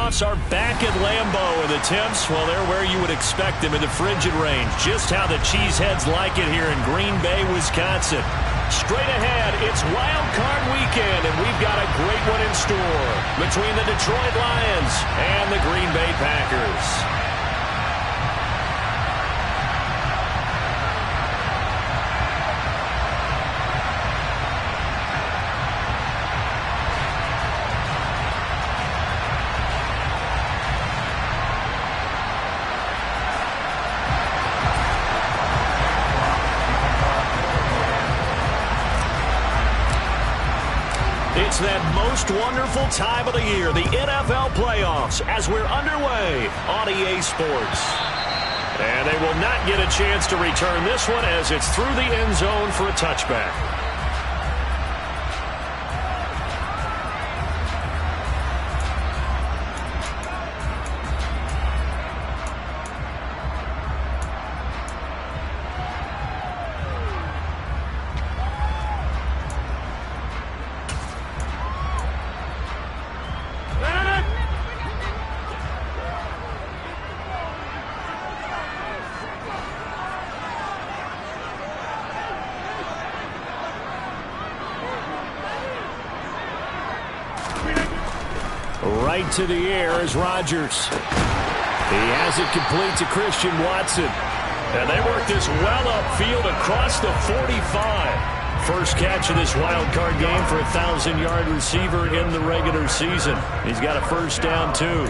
playoffs are back at Lambeau, and the temps, well, they're where you would expect them in the frigid range. Just how the Cheeseheads like it here in Green Bay, Wisconsin. Straight ahead, it's Wild Card Weekend, and we've got a great one in store between the Detroit Lions and the Green Bay Packers. It's that most wonderful time of the year, the NFL playoffs, as we're underway on EA Sports. And they will not get a chance to return this one as it's through the end zone for a touchback. Right to the air is Rodgers. He has it complete to Christian Watson. And they work this well upfield across the 45. First catch of this wild card game for a 1,000-yard receiver in the regular season. He's got a first down, too.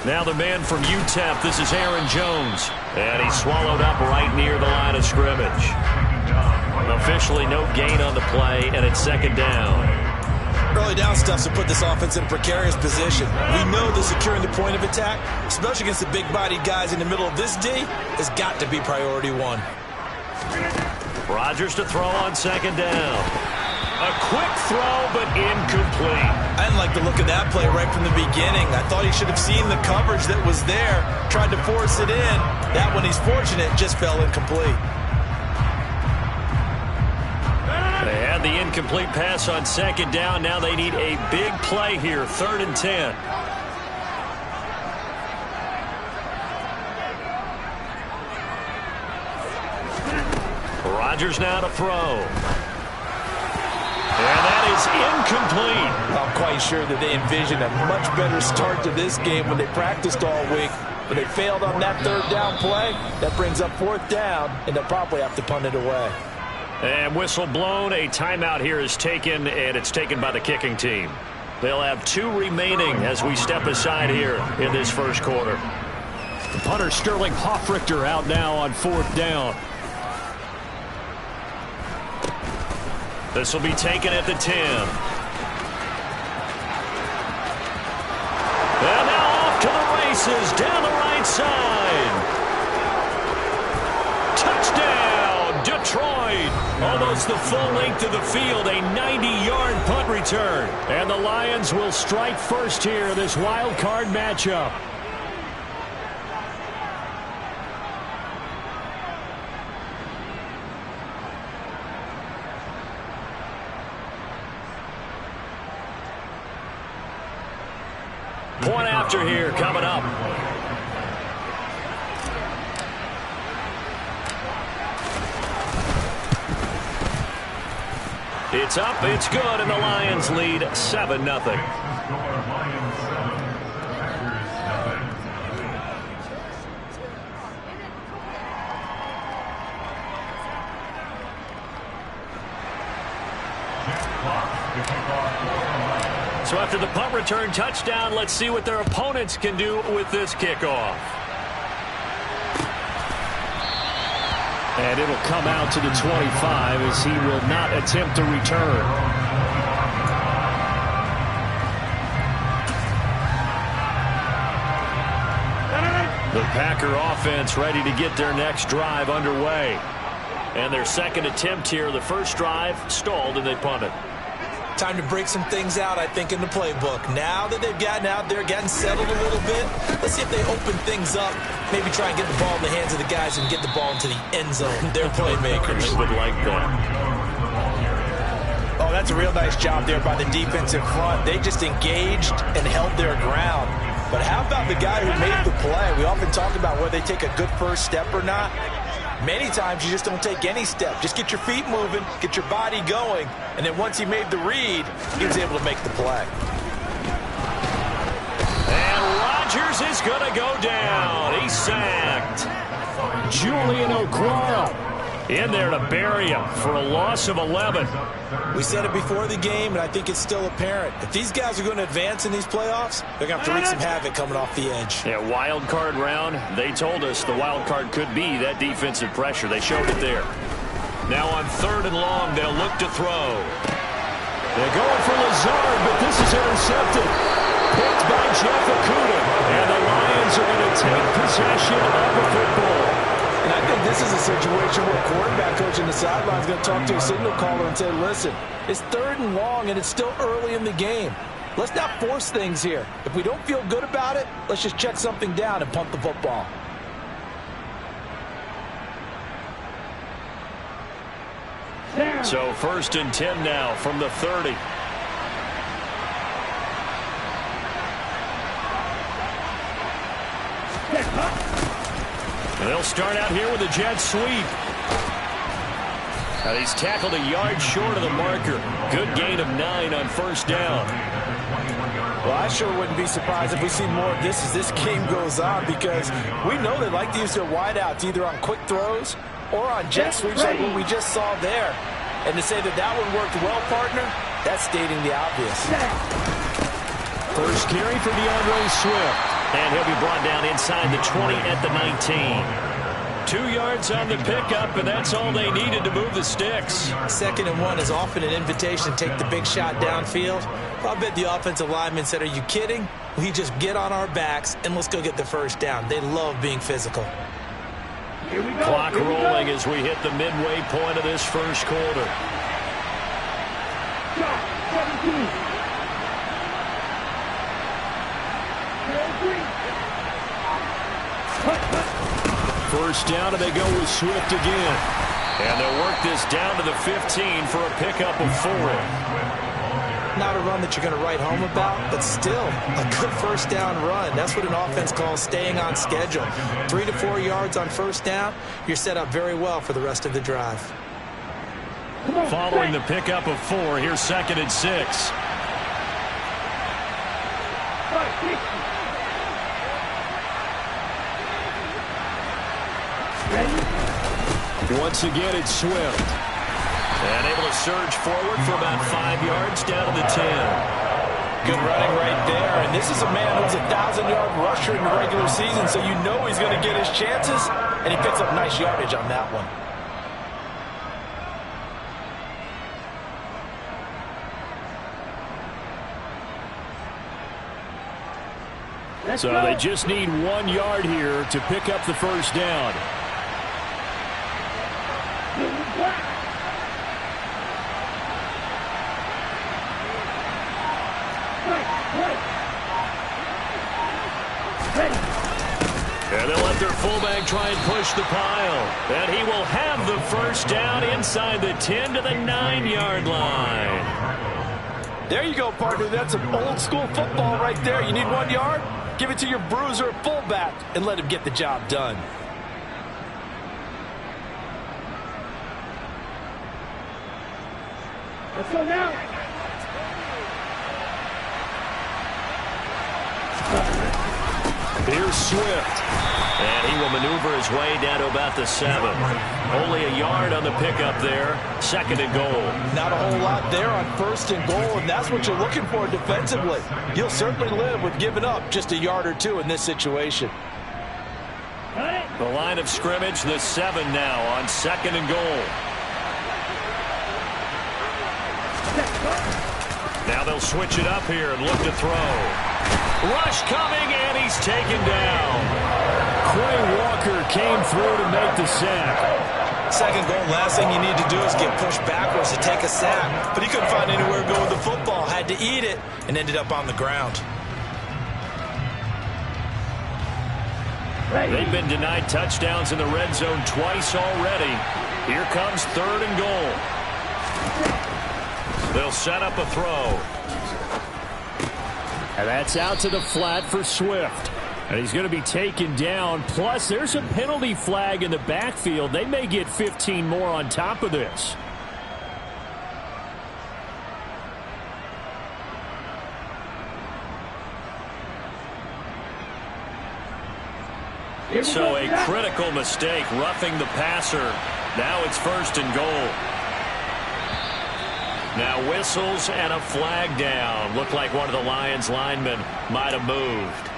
Now the man from UTEP, this is Aaron Jones. And he's swallowed up right near the line of scrimmage. Officially no gain on the play, and it's second down. Early down stuff to put this offense in a precarious position. We know that securing the point of attack, especially against the big-bodied guys in the middle of this D, has got to be priority one. Rodgers to throw on second down. A quick throw, but incomplete. I didn't like the look of that play right from the beginning. I thought he should have seen the coverage that was there, tried to force it in. That one, he's fortunate, just fell incomplete. They had the incomplete pass on second down. Now they need a big play here, 3rd and 10. Rodgers now to throw. And that is incomplete. I'm quite sure that they envisioned a much better start to this game when they practiced all week. But they failed on that 3rd down play. That brings up 4th down, and they'll probably have to punt it away. And whistle blown. A timeout here is taken, and it's taken by the kicking team. They'll have 2 remaining as we step aside here in this first quarter. The punter Sterling Hofrichter out now on 4th down. This will be taken at the 10. And now off to the races down the right side. Touchdown, Detroit. Almost the full length of the field, a 90-yard punt return. And the Lions will strike first here in this wild card matchup. Point after here coming up. It's up, it's good, and the Lions lead 7-0. So after the punt return touchdown, let's see what their opponents can do with this kickoff. And it'll come out to the 25 as he will not attempt to return. The Packer offense ready to get their next drive underway. And their second attempt here, the first drive, stalled and they punted. Time to break some things out, I think, in the playbook. Now that they've gotten out there, gotten settled a little bit, let's see if they open things up. Maybe try and get the ball in the hands of the guys and get the ball into the end zone. They're playmakers. They would like that. Oh, that's a real nice job there by the defensive front. They just engaged and held their ground. But how about the guy who made the play? We often talk about whether they take a good first step or not. Many times you just don't take any step. Just get your feet moving, get your body going, and then once he made the read, he was able to make the play. And Rodgers is going to go down. He's sacked. Julian Okwara in there to bury him for a loss of 11. We said it before the game, and I think it's still apparent. If these guys are going to advance in these playoffs, they're going to have to wreak some havoc coming off the edge. Yeah, wild card round. They told us the wild card could be that defensive pressure. They showed it there. Now on 3rd and long, they'll look to throw. They're going for Lazard, but this is intercepted. Picked by Jeff Okudah. And the Lions are going to take possession of the football. And I think this is a situation where quarterback coach in the sideline is going to talk to a signal caller and say, listen, it's 3rd and long and it's still early in the game. Let's not force things here. If we don't feel good about it, let's just check something down and punt the football. So 1st and 10 now from the 30. And they'll start out here with a jet sweep. Now he's tackled a yard short of the marker. Good gain of 9 on 1st down. Well, I sure wouldn't be surprised if we see more of this as this game goes on, because we know they like to use their wideouts either on quick throws or on jet sweeps like what we just saw there. And to say that that one worked well, partner, that's stating the obvious. First carry for DeAndre Swift. And he'll be brought down inside the 20 at the 19. 2 yards on the pickup, and that's all they needed to move the sticks. 2nd and 1 is often an invitation to take the big shot downfield. I bet the offensive lineman said, are you kidding? We just get on our backs and let's go get the 1st down. They love being physical. Clock rolling as we hit the midway point of this 1st quarter. First down, and they go with Swift again. And they'll work this down to the 15 for a pickup of 4. Not a run that you're going to write home about, but still a good 1st down run. That's what an offense calls staying on schedule. 3 to 4 yards on 1st down, you're set up very well for the rest of the drive. Following the pickup of 4, here's 2nd and 6. Once again, it's Swift. And able to surge forward for about 5 yards down to the 10. Good running right there. And this is a man who's a 1,000-yard rusher in the regular season, so you know he's going to get his chances. And he picks up nice yardage on that one. So they just need 1 yard here to pick up the 1st down. And they'll let their fullback try and push the pile. And he will have the 1st down inside the 10 to the 9-yard line. There you go, partner. That's some old-school football right there. You need 1 yard? Give it to your bruiser or fullback and let him get the job done. Let's go now. Here's Swift. And he will maneuver his way down to about the 7. Only a yard on the pickup there. 2nd and goal. Not a whole lot there on 1st and goal, and that's what you're looking for defensively. You'll certainly live with giving up just a yard or 2 in this situation. The line of scrimmage, the 7 now on 2nd and goal. Now they'll switch it up here and look to throw. Rush coming, and he's taken down. Quay Walker came through to make the sack. that second goal, last thing you need to do is get pushed backwards to take a sack. But he couldn't find anywhere to go with the football, had to eat it, and ended up on the ground. They've been denied touchdowns in the red zone twice already. Here comes 3rd and goal. They'll set up a throw. And that's out to the flat for Swift. And he's going to be taken down. Plus, there's a penalty flag in the backfield. They may get 15 more on top of this. So a critical mistake, roughing the passer. Now it's 1st and goal. Now whistles and a flag down. Looked like one of the Lions linemen might have moved.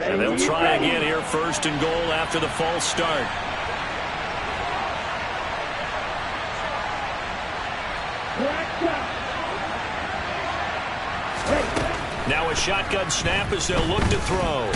And they'll try again here, 1st and goal after the false start. Now a shotgun snap as they'll look to throw.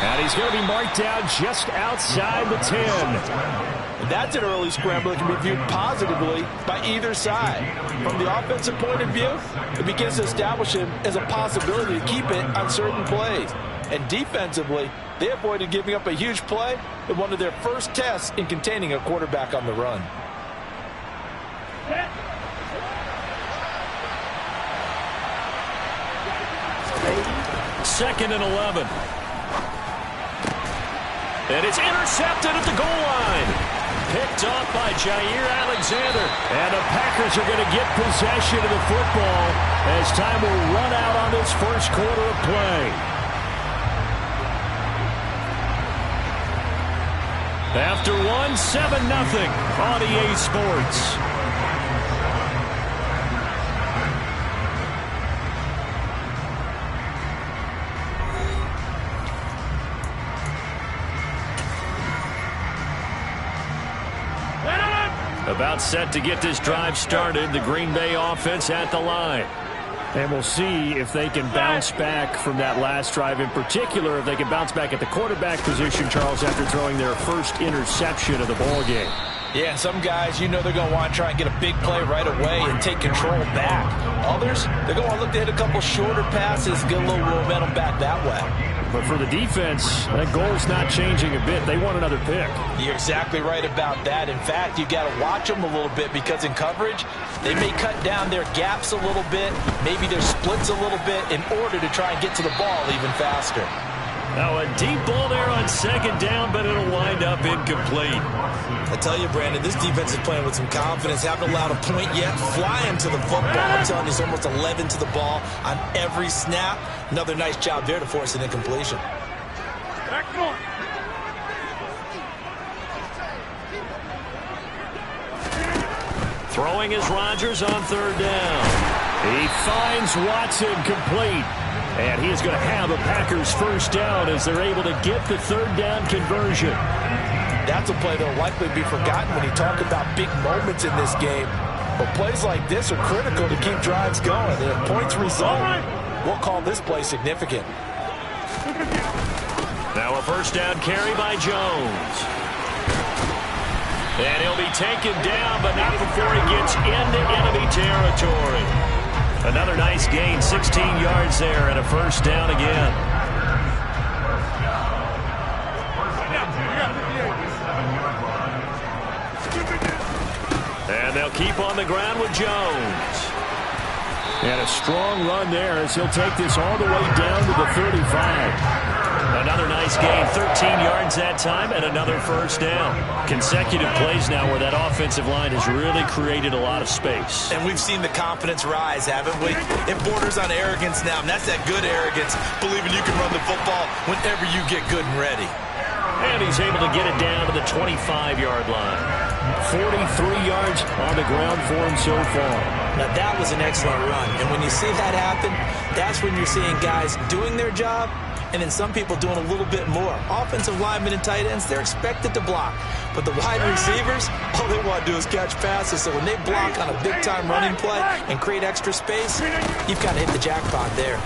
And he's going to be marked down just outside the 10. That's an early scramble that can be viewed positively by either side. From the offensive point of view, it begins to establish him as a possibility to keep it on certain plays. And defensively, they avoided giving up a huge play in one of their first tests in containing a quarterback on the run. Second and 11. And it's intercepted at the goal line. Picked off by Jair Alexander. And the Packers are going to get possession of the football as time will run out on this first quarter of play. After 7-0 on EA Sports. About set to get this drive started, the Green Bay offense at the line. And we'll see if they can bounce back from that last drive in particular, if they can bounce back at the quarterback position, Charles, after throwing their first interception of the ballgame. Yeah, some guys, you know they're going to want to try and get a big play right away and take control back. Others, they're going to want to look to hit a couple shorter passes, get a little momentum back that way. But for the defense, that goal's not changing a bit. They want another pick. You're exactly right about that. In fact, you got to watch them a little bit because in coverage, they may cut down their gaps a little bit, maybe their splits a little bit in order to try and get to the ball even faster. Now a deep ball there on 2nd down, but it'll wind up incomplete. I tell you, Brandon, this defense is playing with some confidence. Haven't allowed a point yet. Flying to the football. I'm telling you, it's almost 11 to the ball on every snap. Another nice job there to force an incompletion. Throwing is Rodgers on 3rd down. He finds Watson complete. And he is going to have a Packers first down as they're able to get the 3rd down conversion. That's a play that will likely be forgotten when you talk about big moments in this game. But plays like this are critical to keep drives going. And if points result, we'll call this play significant. Now a first down carry by Jones. And he'll be taken down, but not before he gets into enemy territory. Another nice gain, 16 yards there, and a first down again. And they'll keep on the ground with Jones. And a strong run there as he'll take this all the way down to the 35. Another nice gain, 13 yards that time, and another first down. Consecutive plays now where that offensive line has really created a lot of space. And we've seen the confidence rise, haven't we? It borders on arrogance now, and that's that good arrogance, believing you can run the football whenever you get good and ready. And he's able to get it down to the 25-yard line. 43 yards on the ground for him so far. Now, that was an excellent run. And when you see that happen, that's when you're seeing guys doing their job and then some people doing a little bit more. Offensive linemen and tight ends, they're expected to block. But the wide receivers, all they want to do is catch passes. So when they block on a big-time running play and create extra space, you've got to hit the jackpot there.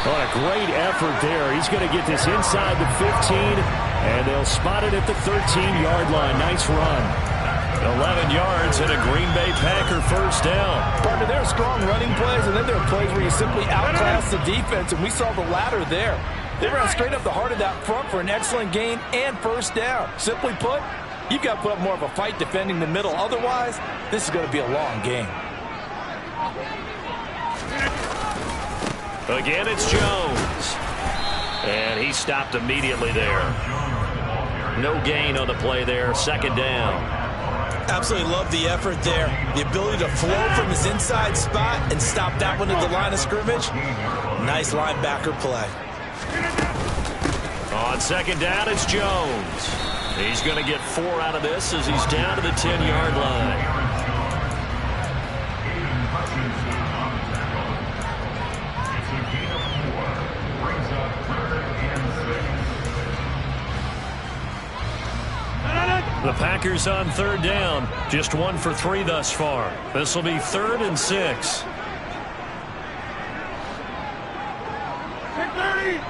What a great effort there. He's going to get this inside the 15, and they'll spot it at the 13-yard line. Nice run. 11 yards and a Green Bay Packer first down. Partner, there are strong running plays, and then there are plays where you simply outclass the defense, and we saw the latter there. They ran straight up the heart of that front for an excellent gain and first down. Simply put, you've got to put up more of a fight defending the middle. Otherwise, this is going to be a long game. Again, it's Jones. And he stopped immediately there. No gain on the play there. Second down. Absolutely love the effort there. The ability to flow from his inside spot and stop that one at the line of scrimmage. Nice linebacker play. On second down, it's Jones. He's going to get 4 out of this as he's down to the 10-yard line. The Packers on third down. Just 1 for 3 thus far. This will be 3rd and 6. 6:30.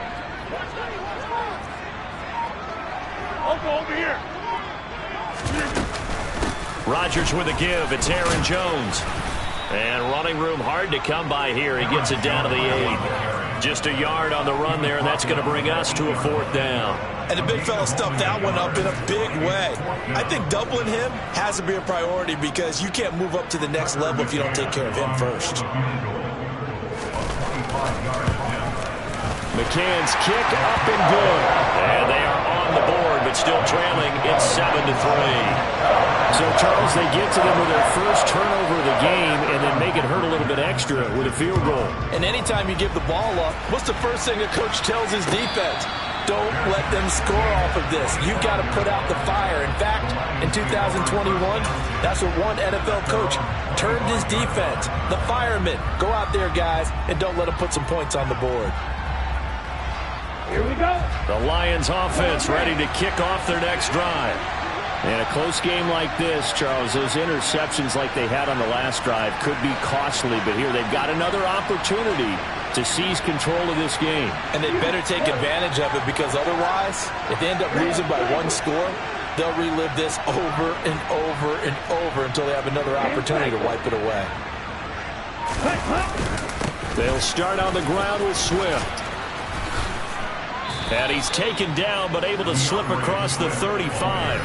Over here. Rodgers with a give. It's Aaron Jones. And running room hard to come by here. He gets it down to the 8. Just a yard on the run there, and that's going to bring us to a 4th down. And the big fella stuffed that one up in a big way. I think doubling him has to be a priority because you can't move up to the next level if you don't take care of him first. McCann's kick up and good. And they are on the board, but still trailing. It's 7-3. So, Charles, they get to them with their first turnover of the game and then make it hurt a little bit extra with a field goal. And anytime you give the ball up, what's the first thing a coach tells his defense? Don't let them score off of this. You've got to put out the fire. In fact, in 2021, that's what one NFL coach termed his defense. The firemen. Go out there, guys, and don't let them put some points on the board. Here we go. The Lions offense ready to kick off their next drive. And a close game like this, Charles, those interceptions like they had on the last drive could be costly. But here they've got another opportunity to seize control of this game. And they better take advantage of it because otherwise, if they end up losing by 1 score, they'll relive this over and over and over until they have another opportunity to wipe it away. They'll start on the ground with Swift. And he's taken down but able to slip across the 35.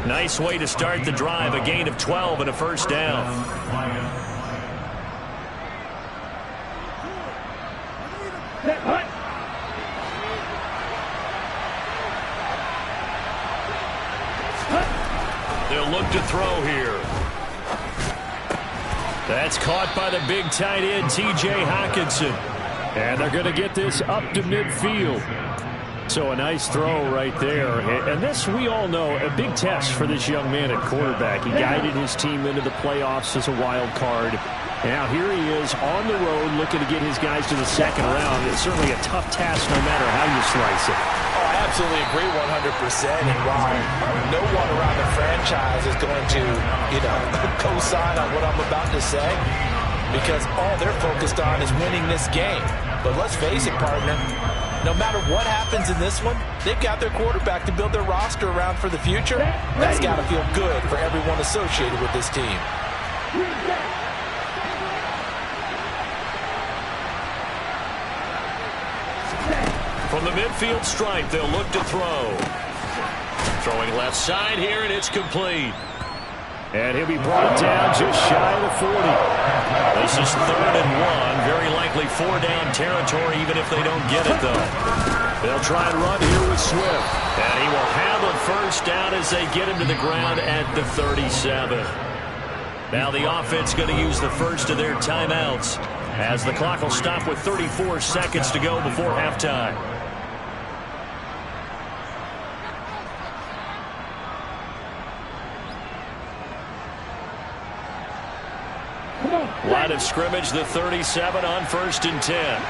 Nice way to start the drive. A gain of 12 and a first down. They'll look to throw here. That's caught by the big tight end, T.J. Hockenson. And they're going to get this up to midfield. So a nice throw right there. And this, we all know, a big test for this young man at quarterback. He guided his team into the playoffs as a wild card. And now here he is on the road looking to get his guys to the second round. It's certainly a tough task no matter how you slice it. Oh, I absolutely agree 100%. And while no one around the franchise is going to, co-sign on what I'm about to say, because all they're focused on is winning this game. But let's face it, partner, no matter what happens in this one, they've got their quarterback to build their roster around for the future. That's got to feel good for everyone associated with this team. From the midfield stripe, they'll look to throw. Throwing left side here, and it's complete. And he'll be brought down just shy of the 40. This is 3rd and 1. Very likely 4-down territory, even if they don't get it, though. They'll try and run here with Swift. And he will have a first down as they get him to the ground at the 37. Now the offense going to use the first of their timeouts as the clock will stop with 34 seconds to go before halftime. Line of scrimmage, the 37 on 1st and 10.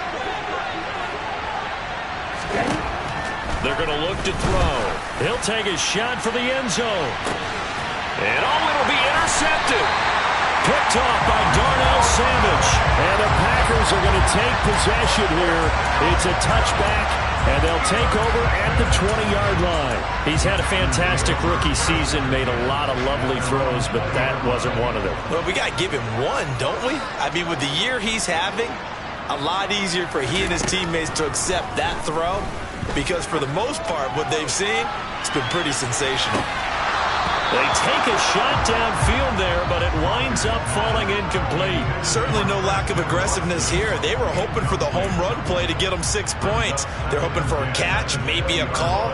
They're going to look to throw. He'll take a shot for the end zone. And it'll be intercepted. Picked off by Darnell Savage. And the Packers are going to take possession here. It's a touchback, and they'll take over at the 20-yard line. He's had a fantastic rookie season, made a lot of lovely throws, but that wasn't one of them. Well, we got to give him one, don't we? I mean, with the year he's having, a lot easier for he and his teammates to accept that throw, because for the most part, what they've seen, it's been pretty sensational. They take a shot downfield there, but it winds up falling incomplete. Certainly no lack of aggressiveness here. They were hoping for the home run play to get them 6 points. They're hoping for a catch, maybe a call,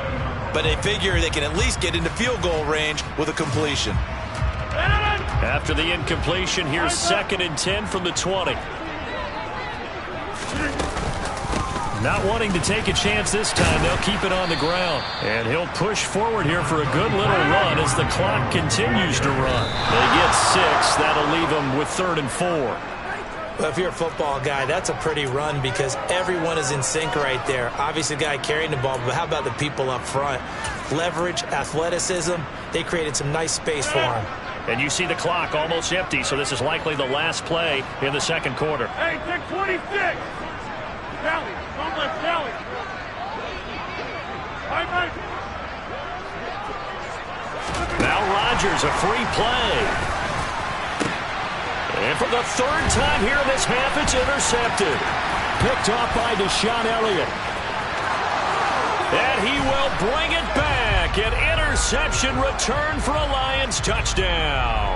but they figure they can at least get into field goal range with a completion. After the incompletion, here's 2nd and 10 from the 20. Not wanting to take a chance this time, they'll keep it on the ground. And he'll push forward here for a good little run as the clock continues to run. They get 6. That'll leave them with 3rd and 4. Well, if you're a football guy, that's a pretty run because everyone is in sync right there. Obviously, the guy carrying the ball, but how about the people up front? Leverage, athleticism, they created some nice space for him. And you see the clock almost empty, so this is likely the last play in the second quarter. Hey, take 26. Sally, don't let Sally. Mike. Now Rodgers, a free play. And for the 3rd time here in this half, it's intercepted. Picked off by Deshaun Elliott. And he will bring it back. An interception return for a Lions touchdown.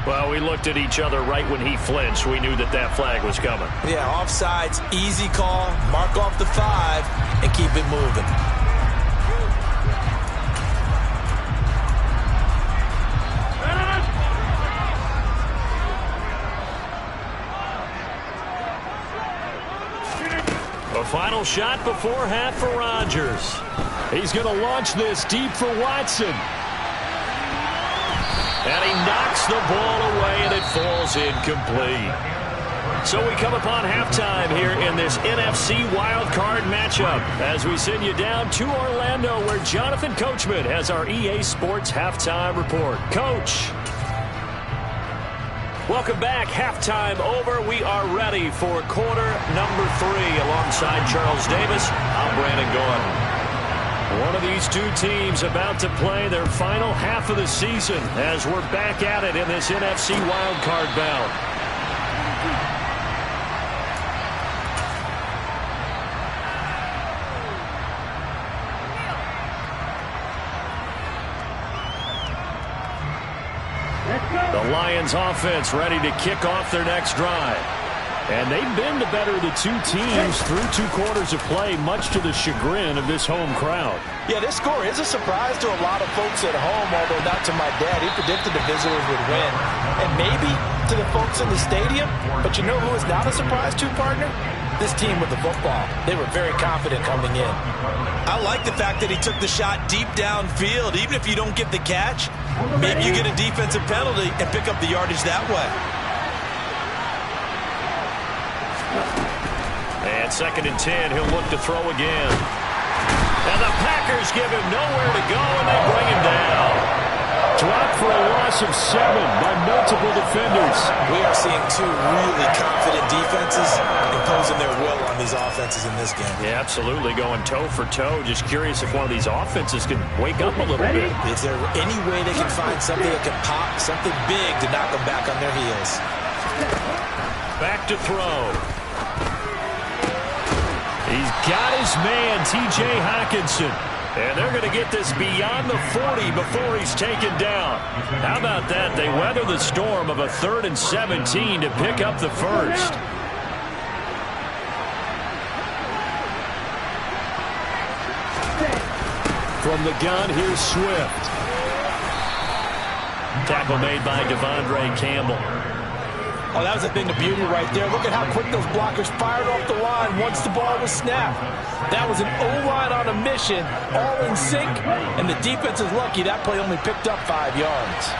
Well, we looked at each other right when he flinched. We knew that that flag was coming. Yeah, offsides, easy call. Mark off the 5 and keep it moving. A final shot before half for Rodgers. He's going to launch this deep for Watson. And he knocks the ball away, and it falls incomplete. So we come upon halftime here in this NFC wildcard matchup as we send you down to Orlando where Jonathan Coachman has our EA Sports halftime report. Coach. Welcome back. Halftime over. We are ready for quarter number 3 alongside Charles Davis. I'm Brandon Gaudin. One of these two teams about to play their final half of the season as we're back at it in this NFC wildcard bout. The Lions offense ready to kick off their next drive. And they've been the better of the two teams through 2 quarters of play, much to the chagrin of this home crowd. Yeah, this score is a surprise to a lot of folks at home, although not to my dad. He predicted the visitors would win. And maybe to the folks in the stadium. But you know who is not a surprise to, partner? This team with the football. They were very confident coming in. I like the fact that he took the shot deep downfield. Even if you don't get the catch, maybe you get a defensive penalty and pick up the yardage that way. And 2nd and 10, he'll look to throw again. And the Packers give him nowhere to go, and they bring him down. Dropped for a loss of 7 by multiple defenders. We are seeing 2 really confident defenses imposing their will on these offenses in this game. Yeah, absolutely, going toe for toe. Just curious if one of these offenses can wake up a little bit. Is there any way they can find something that can pop, something big to knock them back on their heels? Back to throw. He's got his man, T.J. Hockenson. And they're going to get this beyond the 40 before he's taken down. How about that? They weather the storm of a 3rd and 17 to pick up the first. From the gun, here's Swift. Tackle made by Devondre Campbell. Oh, that was a thing of beauty right there. Look at how quick those blockers fired off the line once the ball was snapped. That was an O-line on a mission, all in sync, and the defense is lucky that play only picked up 5 yards.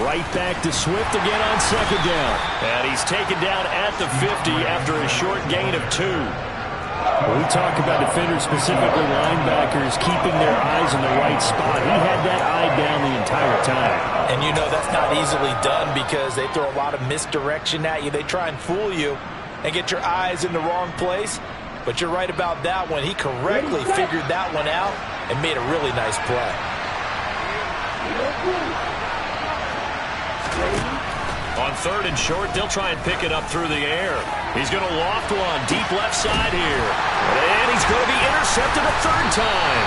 Right back to Swift again on second down. And he's taken down at the 50 after a short gain of 2. When we talk about defenders, specifically linebackers, keeping their eyes in the right spot, he had that eye down the entire time. And you know that's not easily done because they throw a lot of misdirection at you. They try and fool you and get your eyes in the wrong place. But you're right about that one. He correctly figured that one out and made a really nice play. On third and short, they'll try and pick it up through the air. He's going to loft one deep left side here. And he's going to be intercepted a third time.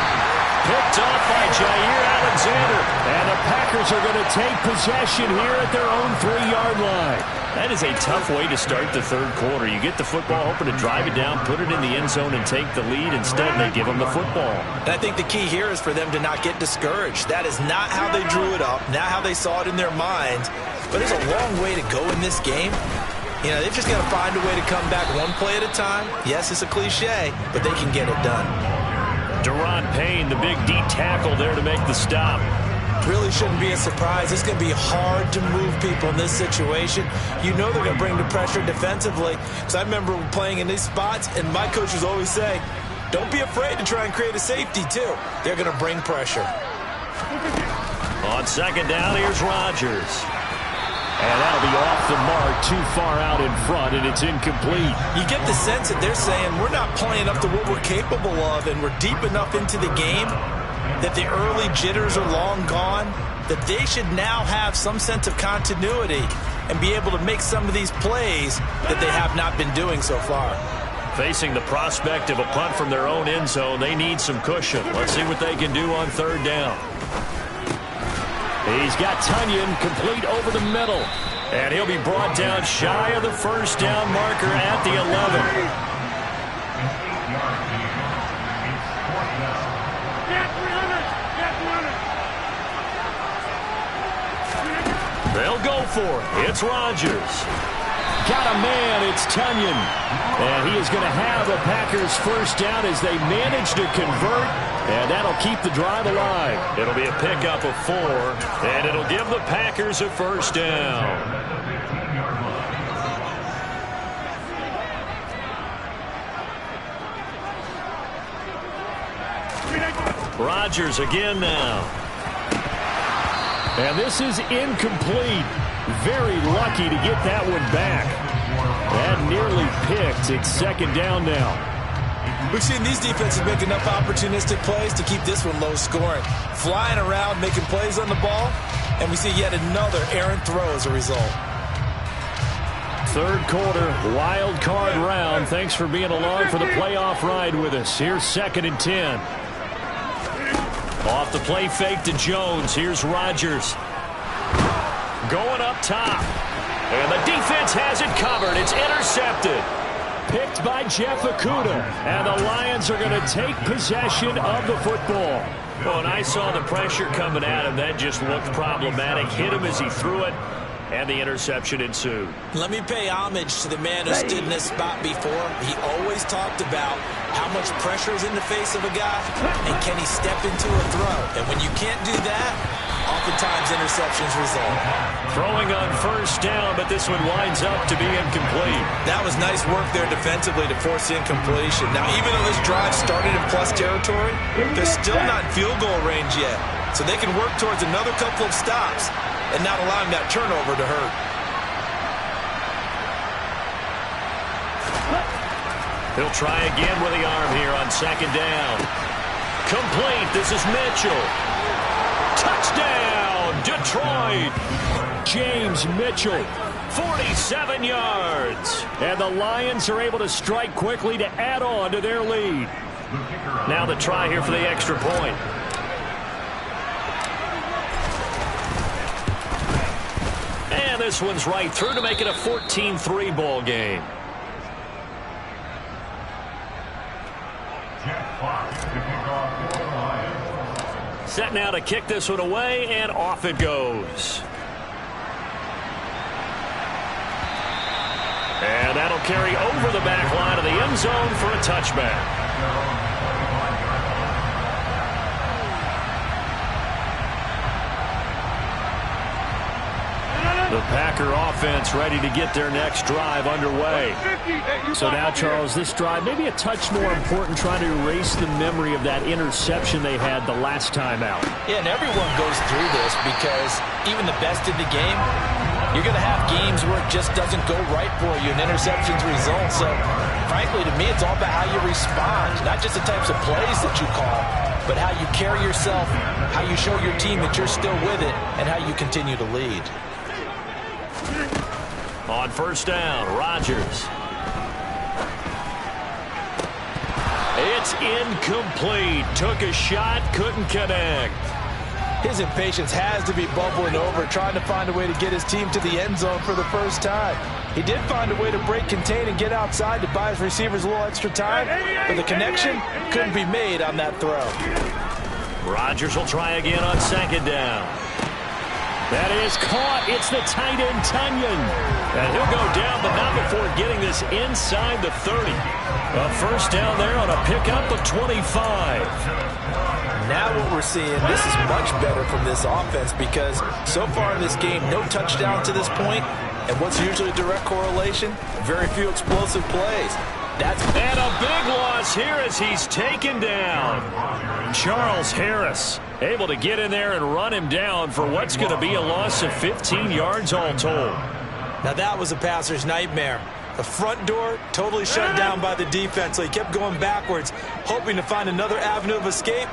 Picked off by Jair Alexander. And the Packers are going to take possession here at their own 3-yard line. That is a tough way to start the third quarter. You get the football, hoping to drive it down, put it in the end zone, and take the lead. Instead, they give them the football. And I think the key here is for them to not get discouraged. That is not how they drew it up, not how they saw it in their minds. But there's a long way to go in this game. You know, they've just got to find a way to come back one play at a time. Yes, it's a cliche, but they can get it done. Daron Payne, the big D tackle there to make the stop. Really shouldn't be a surprise. It's going to be hard to move people in this situation. You know they're going to bring the pressure defensively. Because I remember playing in these spots, and my coaches always say, don't be afraid to try and create a safety, too. They're going to bring pressure. On second down, here's Rodgers. And that'll be off the mark, too far out in front, and it's incomplete. You get the sense that they're saying we're not playing up to what we're capable of, and we're deep enough into the game that the early jitters are long gone, that they should now have some sense of continuity and be able to make some of these plays that they have not been doing so far. Facing the prospect of a punt from their own end zone, they need some cushion. Let's see what they can do on third down. He's got Tunyon complete over the middle. And he'll be brought down shy of the first down marker at the 11. They'll go for it. It's Rodgers. Got a man. It's Tunyon. And he is going to have the Packers first down as they manage to convert. And that'll keep the drive alive. It'll be a pickup of 4. And it'll give the Packers a first down. Rodgers again now. And this is incomplete. Very lucky to get that one back. That nearly picked. It's second down now. We've seen these defenses make enough opportunistic plays to keep this one low scoring. Flying around, making plays on the ball, and we see yet another errant throw as a result. Third quarter, wild card round. Thanks for being along for the playoff ride with us. Here's second and 10. Off the play fake to Jones. Here's Rodgers. Going up top. And the defense has it covered. It's intercepted. Picked by Jeff Okudah. And the Lions are going to take possession of the football. Well, and I saw the pressure coming at him. That just looked problematic. Hit him as he threw it. And the interception ensued. Let me pay homage to the man who stood in this spot before. He always talked about how much pressure is in the face of a guy and can he step into a throw. And when you can't do that, oftentimes interceptions result. Throwing on first down, but this one winds up to be incomplete. That was nice work there defensively to force incompletion. Now, even though this drive started in plus territory, they're still not in field goal range yet. So they can work towards another couple of stops and not allowing that turnover to hurt. He'll try again with the arm here on second down. Complete. This is Mitchell. Touchdown, Detroit. James Mitchell, 47 yards. And the Lions are able to strike quickly to add on to their lead. Now the try here for the extra point. And this one's right through to make it a 14-3 ball game. Set now to kick this one away, and off it goes. And that'll carry over the back line of the end zone for a touchback. The Packer offense ready to get their next drive underway. So now, Charles, this drive maybe a touch more important, trying to erase the memory of that interception they had the last time out. Yeah, and everyone goes through this because even the best in the game, you're going to have games where it just doesn't go right for you and interceptions result. So, frankly, to me, it's all about how you respond, not just the types of plays that you call, but how you carry yourself, how you show your team that you're still with it, and how you continue to lead. On first down, Rodgers. It's incomplete. Took a shot, couldn't connect. His impatience has to be bubbling over, trying to find a way to get his team to the end zone for the first time. He did find a way to break contain and get outside to buy his receivers a little extra time, but the connection couldn't be made on that throw. Rodgers will try again on second down. That is caught. It's the tight end, Tunyon. And he'll go down, but not before getting this inside the 30. A first down there on a pickup of 25. Now what we're seeing, this is much better from this offense because so far in this game, no touchdown to this point. And what's usually a direct correlation? Very few explosive plays. And a big loss here as he's taken down. Charles Harris able to get in there and run him down for what's going to be a loss of 15 yards all told. Now that was a passer's nightmare. The front door totally shut down by the defense, so he kept going backwards, hoping to find another avenue of escape.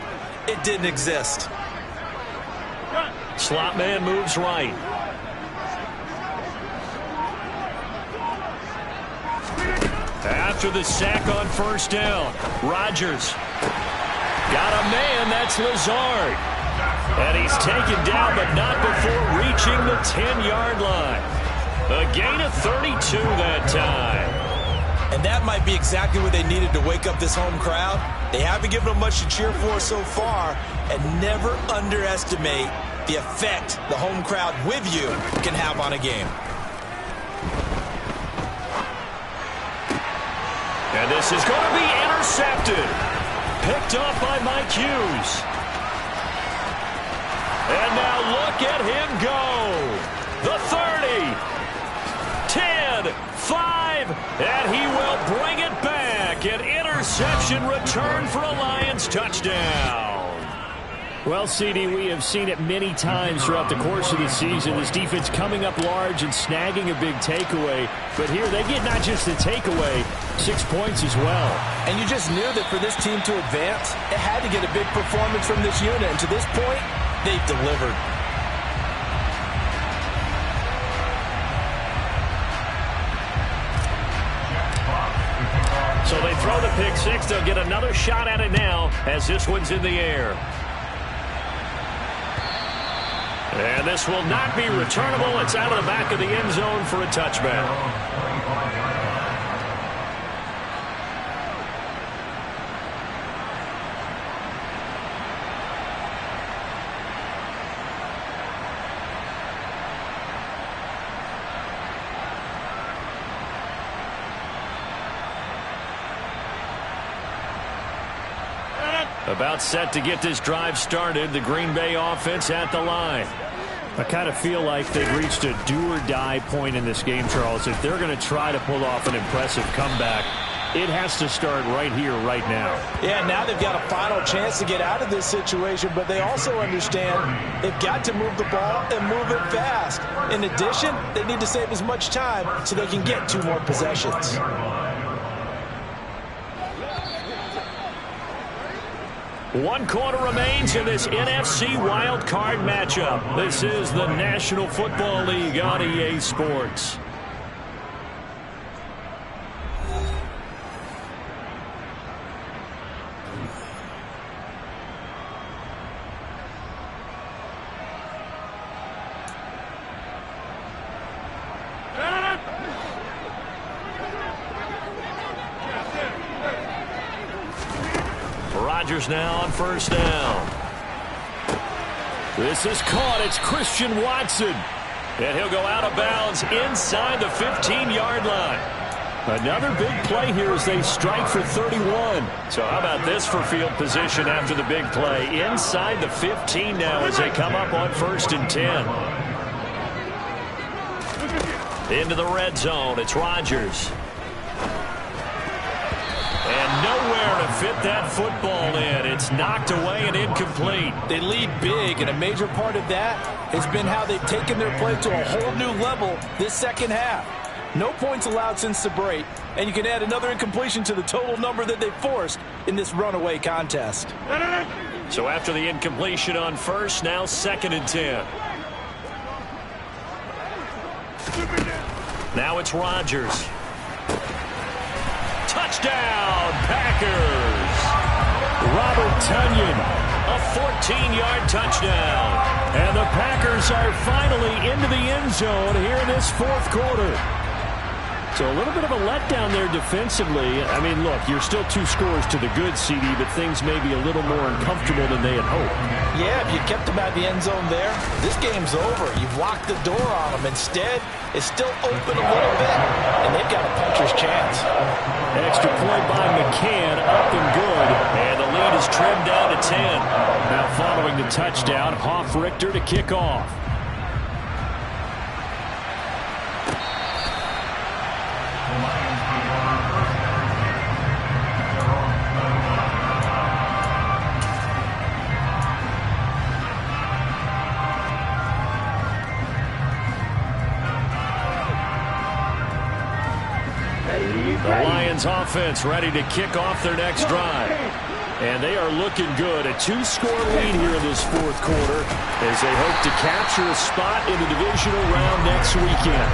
It didn't exist. Slot man moves right. After the sack on first down, Rodgers got a man. That's Lazard. And he's taken down, but not before reaching the 10-yard line. A gain of 32 that time. And that might be exactly what they needed to wake up this home crowd. They haven't given them much to cheer for so far, and never underestimate the effect the home crowd with you can have on a game. And this is going to be intercepted. Picked off by Mike Hughes. And now look at him go. The 30, 10, 5, and he will bring it back. An interception return for a Lions touchdown. Well, CD, we have seen it many times throughout the course of the season. This defense coming up large and snagging a big takeaway. But here they get not just the takeaway, 6 points as well. And you just knew that for this team to advance, it had to get a big performance from this unit. And to this point, they've delivered. So they throw the pick six. They'll get another shot at it now as this one's in the air. And this will not be returnable. It's out of the back of the end zone for a touchback. About set to get this drive started. The Green Bay offense at the line. I kind of feel like they've reached a do-or-die point in this game, Charles. If they're going to try to pull off an impressive comeback, it has to start right here, right now. Yeah, now they've got a final chance to get out of this situation, but they also understand they've got to move the ball and move it fast. In addition, they need to save as much time so they can get 2 more possessions. One quarter remains in this NFC Wild Card matchup. This is the National Football League on EA Sports. Rodgers now on first down. This is caught. It's Christian Watson. And he'll go out of bounds inside the 15-yard line. Another big play here as they strike for 31. So how about this for field position after the big play? Inside the 15 now as they come up on 1st and 10. Into the red zone, it's Rodgers. And nowhere to fit that football in. It's knocked away and incomplete. They lead big, and a major part of that has been how they've taken their play to a whole new level this second half. No points allowed since the break, and you can add another incompletion to the total number that they forced in this runaway contest. So after the incompletion on first, now 2nd and 10. Now it's Rodgers. Touchdown, Packers! Robert Tonyan, a 14-yard touchdown. And the Packers are finally into the end zone here in this 4th quarter. So a little bit of a letdown there defensively. I mean, look, you're still 2 scores to the good, CD, but things may be a little more uncomfortable than they had hoped. Yeah, if you kept them at the end zone there, this game's over. You've locked the door on them. Instead, it's still open a little bit, and they've got a puncher's chance. Extra point by McCann, up and good, and the lead is trimmed down to 10. Now following the touchdown, Hoff-Richter to kick off. The Lions offense ready to kick off their next drive. And they are looking good. A 2-score lead here in this 4th quarter as they hope to capture a spot in the divisional round next weekend.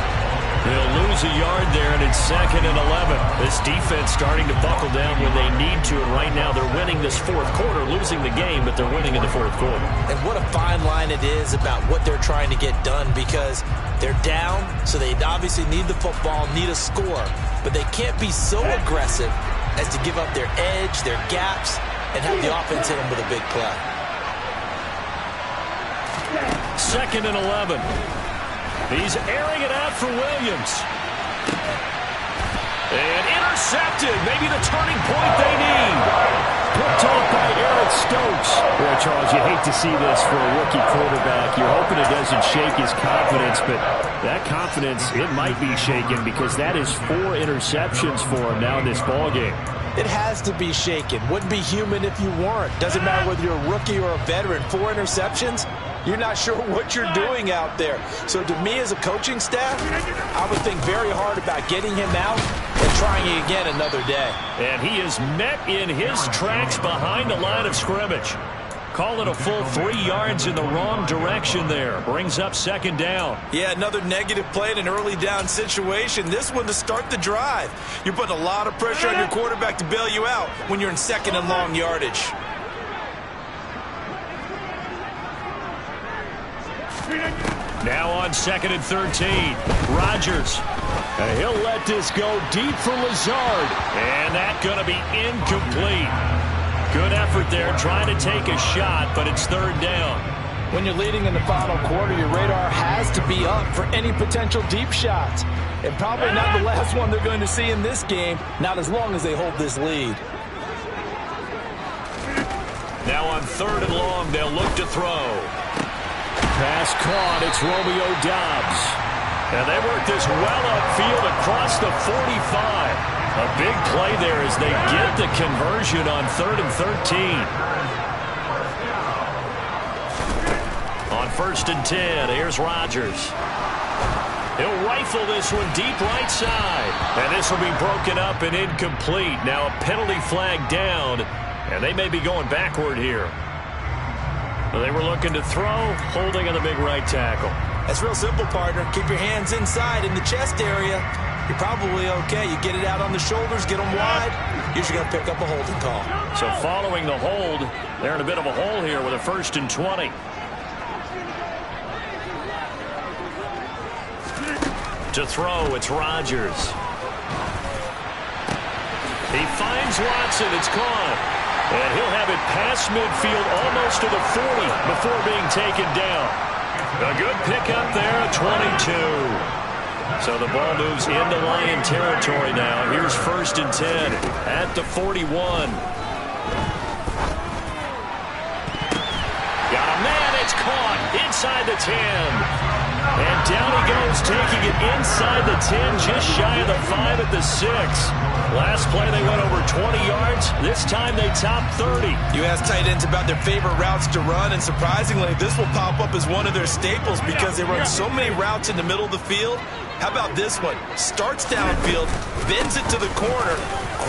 They'll lose a yard there, and it's 2nd and 11. This defense starting to buckle down when they need to, and right now they're winning this 4th quarter, losing the game, but they're winning in the 4th quarter. And what a fine line it is about what they're trying to get done, because they're down, so they obviously need the football, need a score, but they can't be so aggressive as to give up their edge, their gaps, and have the offense hit them with a big play. 2nd and 11. He's airing it out for Williams. And intercepted. Maybe the turning point they need. Picked off by Eric Stokes. Boy, Charles, you hate to see this for a rookie quarterback. You're hoping it doesn't shake his confidence, but that confidence, it might be shaken because that is 4 interceptions for him now in this ballgame. It has to be shaken. Wouldn't be human if you weren't. Doesn't matter whether you're a rookie or a veteran. 4 interceptions, you're not sure what you're doing out there. So to me as a coaching staff, I would think very hard about getting him out and trying again another day. And he is met in his tracks behind the line of scrimmage. Call it a full 3 yards in the wrong direction there. Brings up 2nd down. Yeah, another negative play in an early down situation. This one to start the drive. You're putting a lot of pressure on your quarterback to bail you out when you're in 2nd and long yardage. Now on 2nd and 13. Rodgers. And he'll let this go deep for Lazard. And that's going to be incomplete. Good effort there trying to take a shot, but it's 3rd down. When you're leading in the final quarter, your radar has to be up for any potential deep shots. And probably not the last one they're going to see in this game, not as long as they hold this lead. Now on 3rd and long, they'll look to throw. Pass caught. It's Romeo Doubs. And they work this well upfield across the 45. A big play there as they get the conversion on 3rd and 13. On 1st and 10, here's Rodgers. He'll rifle this one deep right side. And this will be broken up and incomplete. Now a penalty flag down, and they may be going backward here. They were looking to throw, holding on the big right tackle. That's real simple, partner. Keep your hands inside in the chest area. You're probably okay. You get it out on the shoulders, get them wide. Usually going to pick up a holding call. So following the hold, they're in a bit of a hole here with a 1st and 20. To throw, it's Rodgers. He finds Watson. It's caught. And he'll have it past midfield almost to the 40 before being taken down. A good pickup there, 22. So the ball moves into Lion territory now. Here's 1st and 10 at the 41. Got a man, it's caught inside the 10. And down he goes, taking it inside the 10, just shy of the 5 at the 6. Last play they went over 20 yards. This time they topped 30. You ask tight ends about their favorite routes to run, and surprisingly, this will pop up as one of their staples because they run so many routes in the middle of the field. How about this one? Starts downfield, bends it to the corner.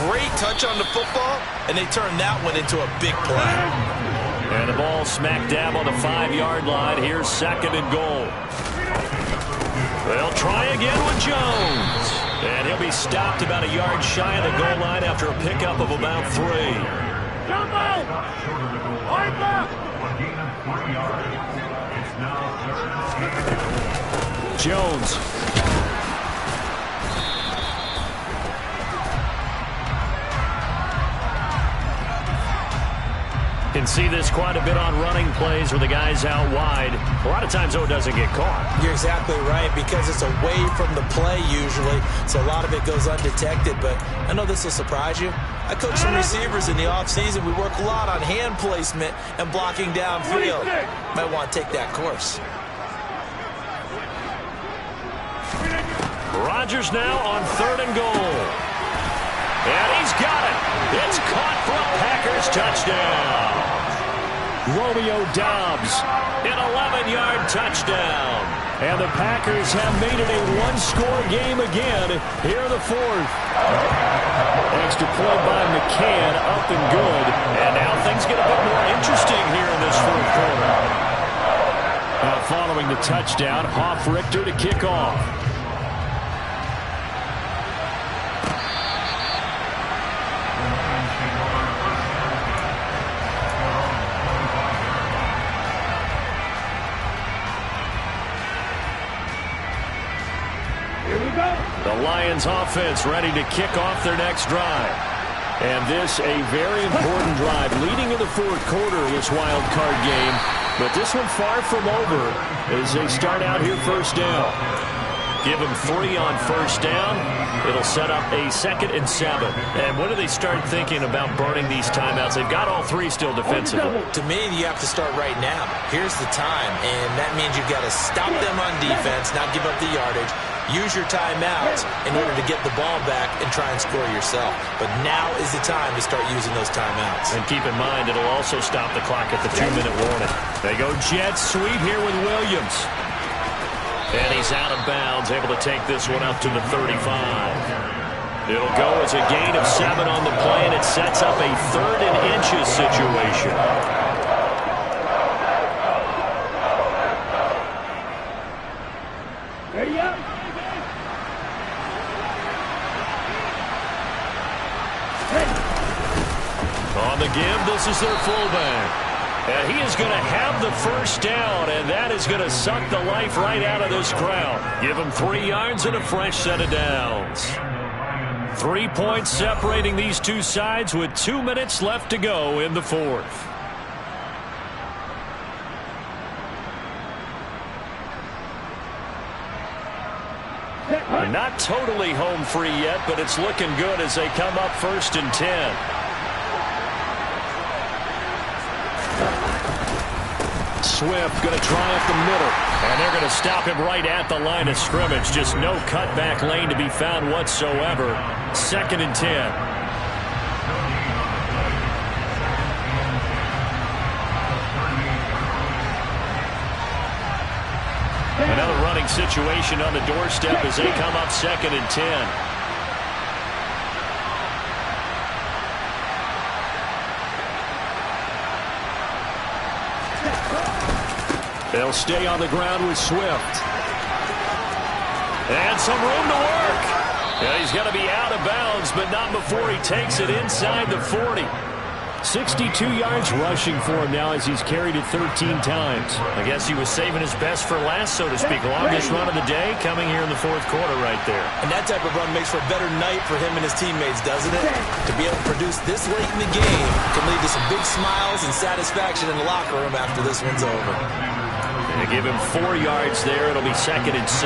Great touch on the football, and they turn that one into a big play. And the ball smack dab on the 5-yard line. Here's 2nd and goal. They'll try again with Jones. And he'll be stopped about a yard shy of the goal line after a pickup of about 3. Jump out! Line back! Jones. Can see this quite a bit on running plays where the guy's out wide. A lot of times, though, it doesn't get caught. You're exactly right, because it's away from the play usually, so a lot of it goes undetected. But I know this will surprise you. I coach some receivers in the offseason. We work a lot on hand placement and blocking downfield. Might want to take that course. Rodgers now on 3rd and goal. And he's got it. It's caught for a Packers touchdown. Romeo Doubs, an 11-yard touchdown. And the Packers have made it a one-score game again here in the 4th. Extra point by McCann, up and good. And now things get a bit more interesting here in this 4th quarter. Now following the touchdown, Hoff-Richter to kick off. The Lions offense ready to kick off their next drive. And this a very important drive leading in the 4th quarter of this wild card game. But this one far from over as they start out here 1st down. Give them 3 on 1st down. It'll set up a 2nd and 7. And when do they start thinking about burning these timeouts? They've got all 3 still defensively. To me, you have to start right now. Here's the time, and that means you've got to stop them on defense, not give up the yardage. Use your timeouts in order to get the ball back and try and score yourself. But now is the time to start using those timeouts. And keep in mind, it'll also stop the clock at the 2-minute warning. They go jet sweep here with Williams. And he's out of bounds, able to take this one up to the 35. It'll go as a gain of 7 on the play, and it sets up a 3rd and inches situation. Ready up! On the give, this is their fullback. And he is going to have the 1st down, and that is going to suck the life right out of this crowd. Give him 3 yards and a fresh set of downs. 3 points separating these two sides with 2 minutes left to go in the 4th. Not totally home free yet, but it's looking good as they come up 1st and 10. Swift going to try up the middle, and they're going to stop him right at the line of scrimmage. Just no cutback lane to be found whatsoever. 2nd and 10. Another running situation on the doorstep as they come up 2nd and 10. They'll stay on the ground with Swift. And some room to work. Yeah, he's going to be out of bounds, but not before he takes it inside the 40. 62 yards rushing for him now as he's carried it 13 times. I guess he was saving his best for last, so to speak. Longest run of the day coming here in the 4th quarter right there. And that type of run makes for a better night for him and his teammates, doesn't it? To be able to produce this late in the game can lead to some big smiles and satisfaction in the locker room after this one's over. They give him 4 yards there. It'll be 2nd and 6.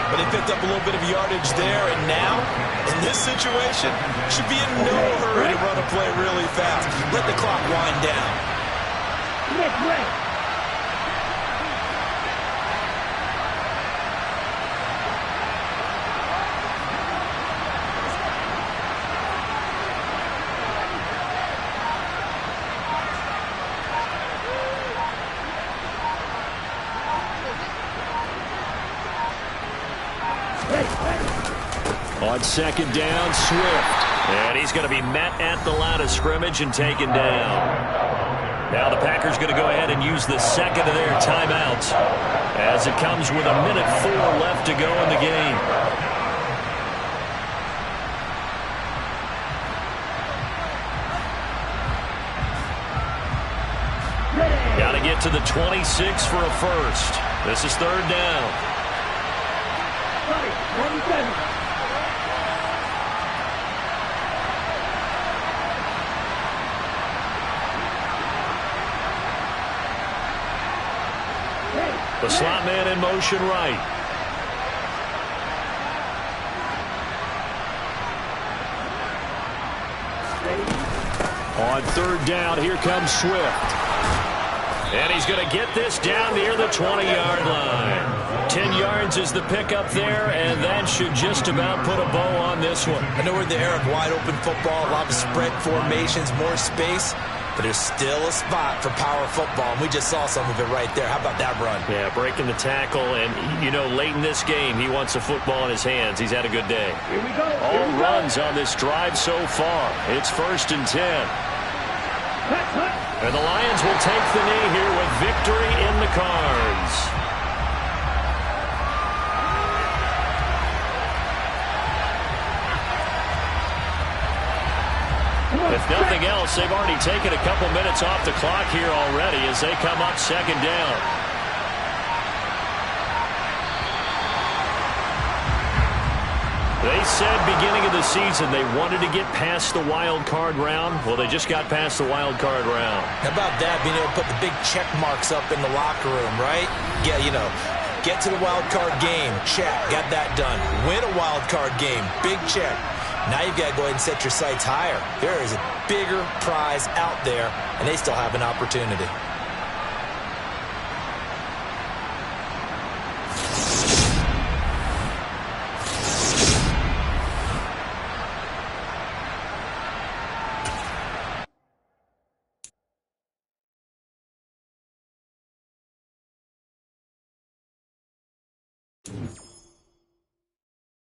But he picked up a little bit of yardage there, and now, in this situation, should be in no hurry to run a play really fast. Let the clock wind down. On second down, Swift. And he's going to be met at the line of scrimmage and taken down. Now the Packers going to go ahead and use the second of their timeouts as it comes with 1:04 left to go in the game. Got to get to the 26 for a first. This is third down. 27. The slot man in motion right. On third down, here comes Swift. And he's going to get this down near the 20-yard line. 10 yards is the pickup there, and that should just about put a bow on this one. I know we're in the era of wide-open football, a lot of spread formations, more space. But there's still a spot for power football, and we just saw some of it right there. How about that run? Yeah, breaking the tackle, and, you know, late in this game, he wants a football in his hands. He's had a good day. Here we go. All runs on this drive so far. It's 1st and 10. And the Lions will take the knee here with victory in the cards. If nothing else, they've already taken a couple minutes off the clock here already as they come up second down. They said beginning of the season they wanted to get past the wild card round. Well, they just got past the wild card round. How about that, being able to put the big check marks up in the locker room, right? Yeah, you know, get to the wild card game, check, got that done. Win a wild card game, big check. Now you've got to go ahead and set your sights higher. There is a bigger prize out there, and they still have an opportunity.